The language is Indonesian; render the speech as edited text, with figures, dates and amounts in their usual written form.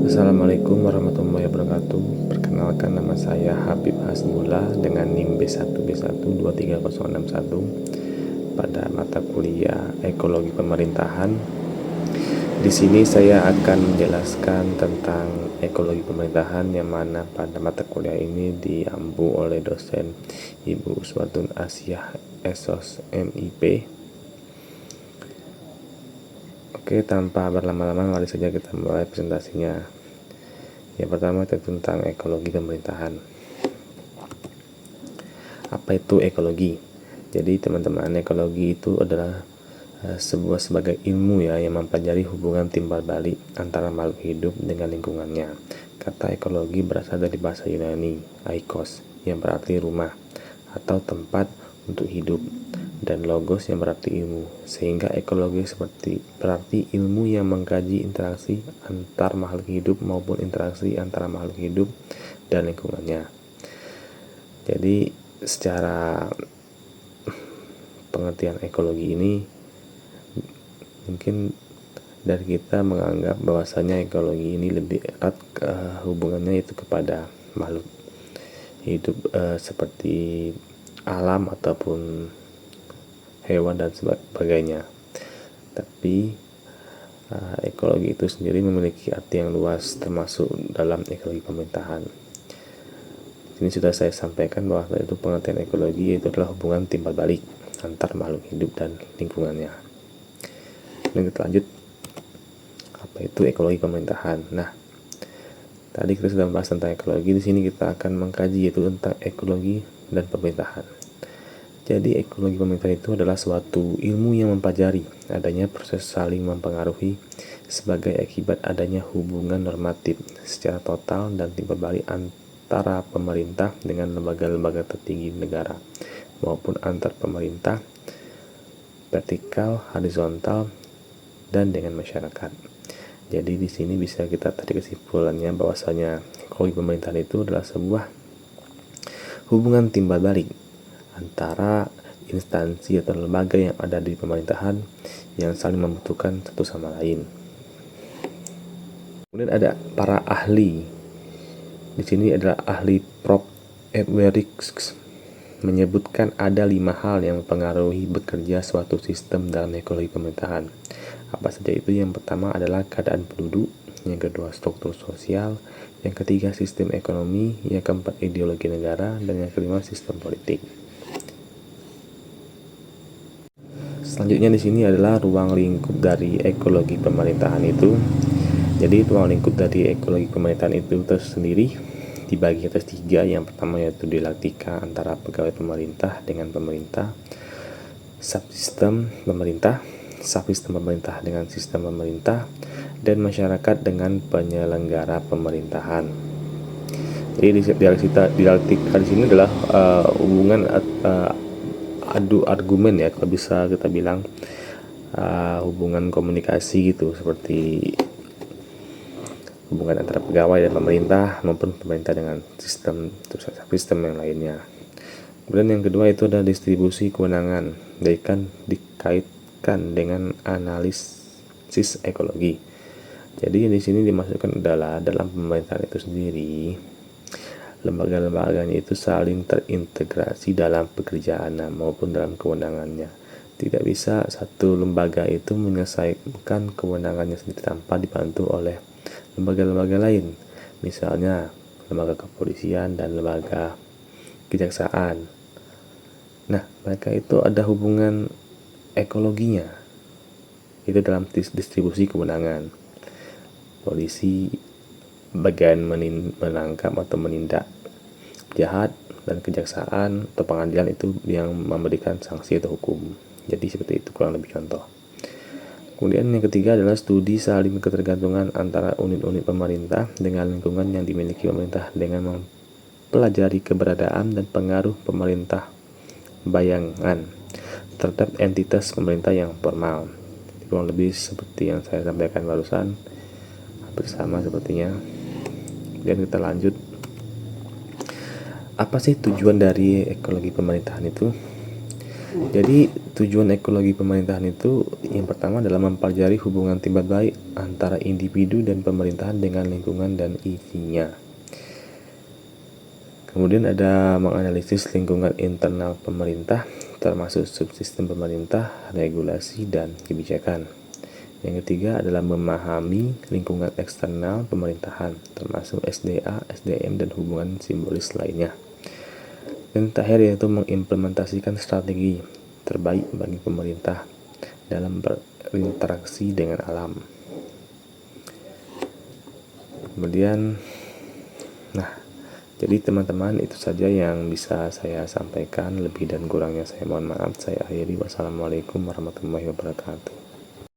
Assalamualaikum warahmatullahi wabarakatuh. Perkenalkan, nama saya Habib Hasbullah dengan NIM B1B1230061 pada mata kuliah Ekologi Pemerintahan. Di sini saya akan menjelaskan tentang ekologi pemerintahan, yang mana pada mata kuliah ini diampu oleh dosen Ibu Uswatun Asyah Esos MIP. Oke, tanpa berlama-lama mari saja kita mulai presentasinya. Yang pertama tentang ekologi pemerintahan. Apa itu ekologi? Jadi teman-teman, ekologi itu adalah sebagai ilmu yang mempelajari hubungan timbal balik antara makhluk hidup dengan lingkungannya. Kata ekologi berasal dari bahasa Yunani eikos, yang berarti rumah atau tempat untuk hidup, dan logos yang berarti ilmu, sehingga ekologi berarti ilmu yang mengkaji interaksi antar makhluk hidup maupun interaksi antara makhluk hidup dan lingkungannya. Jadi secara pengertian ekologi ini, mungkin dari kita menganggap bahwasanya ekologi ini lebih erat hubungannya itu kepada makhluk hidup seperti alam ataupun hewan dan sebagainya. Tapi ekologi itu sendiri memiliki arti yang luas, termasuk dalam ekologi pemerintahan. Ini sudah saya sampaikan bahwa itu pengertian ekologi yaitu adalah hubungan timbal balik antar makhluk hidup dan lingkungannya. Dan kita lanjut, apa itu ekologi pemerintahan? Nah, tadi kita sudah membahas tentang ekologi. Di sini kita akan mengkaji yaitu tentang ekologi dan pemerintahan. Jadi ekologi pemerintahan itu adalah suatu ilmu yang mempelajari adanya proses saling mempengaruhi sebagai akibat adanya hubungan normatif secara total dan timbal balik antara pemerintah dengan lembaga-lembaga tertinggi negara maupun antar pemerintah vertikal, horizontal, dan dengan masyarakat. Jadi di sini bisa kita tarik kesimpulannya bahwasanya ekologi pemerintahan itu adalah sebuah hubungan timbal balik antara instansi atau lembaga yang ada di pemerintahan yang saling membutuhkan satu sama lain. Kemudian ada para ahli. Di sini adalah ahli Prof. Edwards menyebutkan ada 5 hal yang mempengaruhi bekerja suatu sistem dalam ekologi pemerintahan. Apa saja itu? Yang pertama adalah keadaan penduduk, yang kedua struktur sosial, yang ketiga sistem ekonomi, yang keempat ideologi negara, dan yang kelima sistem politik. Selanjutnya di sini adalah ruang lingkup dari ekologi pemerintahan itu. Jadi ruang lingkup dari ekologi pemerintahan itu tersendiri dibagi atas 3. Yang pertama yaitu dialektika antara pegawai pemerintah dengan pemerintah, subsistem pemerintah dengan sistem pemerintah, dan masyarakat dengan penyelenggara pemerintahan. Jadi dialektika di sini adalah hubungan adu argumen kalau bisa kita bilang hubungan komunikasi gitu, seperti hubungan antara pegawai dan pemerintah maupun pemerintah dengan sistem yang lainnya. Kemudian yang kedua itu adalah distribusi kewenangan, dikaitkan dengan analisis ekologi. Jadi di sini dimasukkan adalah dalam pemerintahan itu sendiri, lembaga-lembaganya itu saling terintegrasi dalam pekerjaan maupun dalam kewenangannya. Tidak bisa satu lembaga itu menyelesaikan kewenangannya sendiri tanpa dibantu oleh lembaga-lembaga lain, misalnya lembaga kepolisian dan lembaga kejaksaan. Nah, mereka itu ada hubungan ekologinya, itu dalam distribusi kewenangan. Polisi bagian menangkap atau menindak jahat, dan kejaksaan atau pengadilan itu yang memberikan sanksi atau hukum. Jadi seperti itu kurang lebih contoh. Kemudian yang ketiga adalah studi saling ketergantungan antara unit-unit pemerintah dengan lingkungan yang dimiliki pemerintah dengan mempelajari keberadaan dan pengaruh pemerintah bayangan terhadap entitas pemerintah yang formal. Kurang lebih seperti yang saya sampaikan barusan, hampir sama sepertinya. Dan kita lanjut, apa sih tujuan dari ekologi pemerintahan itu? Jadi tujuan ekologi pemerintahan itu yang pertama adalah mempelajari hubungan timbal balik antara individu dan pemerintahan dengan lingkungan dan isinya. Kemudian ada menganalisis lingkungan internal pemerintah, termasuk subsistem pemerintah, regulasi, dan kebijakan. Yang ketiga adalah memahami lingkungan eksternal pemerintahan, termasuk SDA, SDM, dan hubungan simbolis lainnya. Dan terakhir yaitu mengimplementasikan strategi terbaik bagi pemerintah dalam berinteraksi dengan alam. Kemudian, jadi teman-teman, itu saja yang bisa saya sampaikan. Lebih dan kurangnya saya mohon maaf. Saya akhiri. Wassalamualaikum warahmatullahi wabarakatuh.